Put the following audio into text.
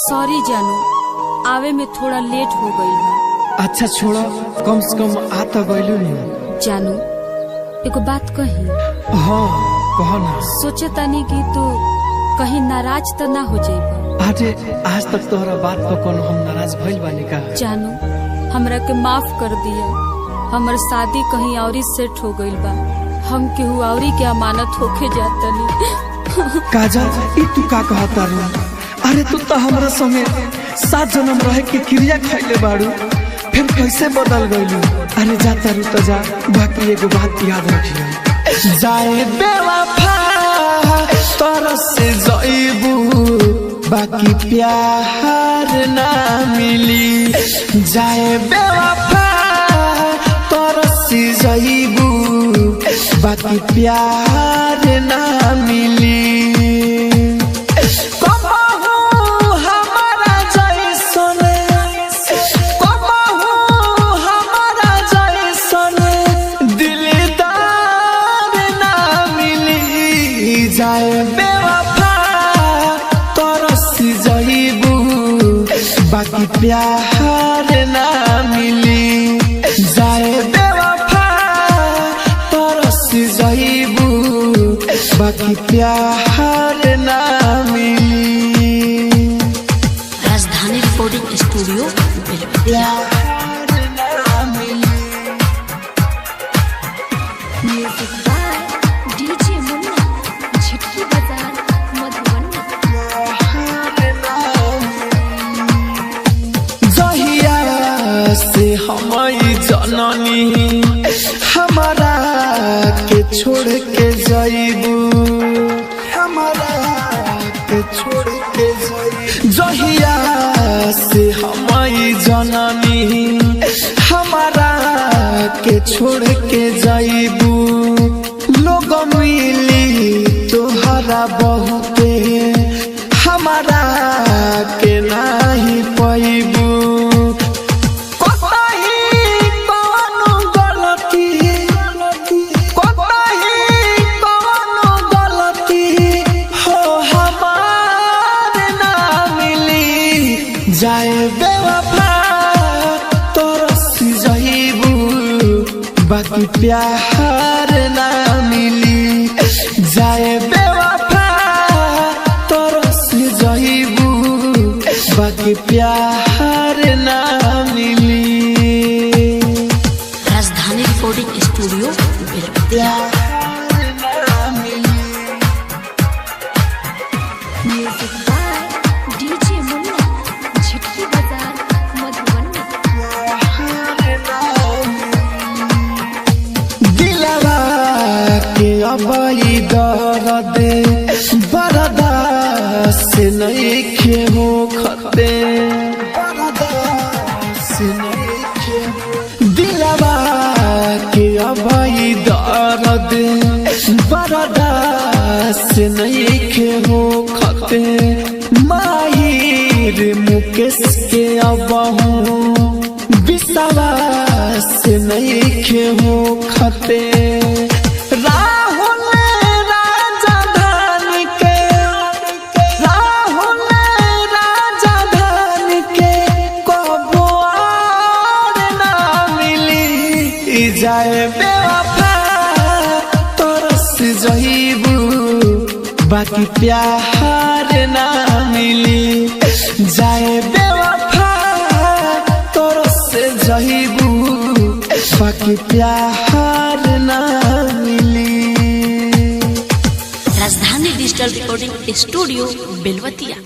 Sorry जानू, आवे में थोड़ा लेट हो गई है। अच्छा छोड़ो, कम से कम आता गइलू नहीं। जानू एगो बात कही। हाँ कहो ना। सोचे तानी कि तू कहीं नाराज तो ना हो जाइबा। अरे आज तक तोहरा बात पर कौन हम नाराज भइल बानी का? जानू हमरा के माफ कर दिया, हमर शादी कहीं औरी सेट हो गइल बा, हम केहू औरी के अमानत होके जातनी। काजल ई तू का कहता रू? अरे तू तो हमरा संगे 7 जन्म रहे के क्रिया खैले बाड़ू, फिर कैसे बदल गइलू? अरे जाता रू तो जा, बाकी एगो बात याद रखियो। जाए बेवफा तरस से जाइबू, बाकी प्यार ना मिली। जाए बेवफा तरस से जाइबू, बाकी प्यार ना मिली। जाए बेवफा तरस जाइबू, बाकी प्यार ना मिली। जाए बेवफा तरस जाइबू, बाकी प्यार ना मिली। राजधानी रिकॉर्डिंग स्टूडियो प्यार ना मिली। से हमारी जननी हमारा के छोड़ के जाइबू, हमारा के छोड़ के जाइबू। जहिया से हमारी जननी हमारा के छोड़ के जाइबू, लोग मिली तोहरा बहुते, हमारा के नहीं पैबू। जाए बेवफा तरस जाइबू, बाकी प्यार ना मिली। जाए बेवफा तरस जाइबू, बाकी प्यार ना मिली। राजधानी रिकॉर्डिंग स्टूडियो प्यार ना मिली। अबई दर्द बर्दाश्त नहीं खे हो खते, बर्दाश्त नहीं खे हो। दिलवा के अबई दर्द बर्दाश्त नहीं खे हो खते। माहिर मुकेश के अबहू विश्वास नहीं खे हो खते। जाए बेवफा तरस जाइबू, बाकी प्यार ना मिली। जाए बेवफा तरस जाइबू, बाकी प्यार ना मिली। राजधानी डिजिटल रिकॉर्डिंग स्टूडियो बेलवतिया।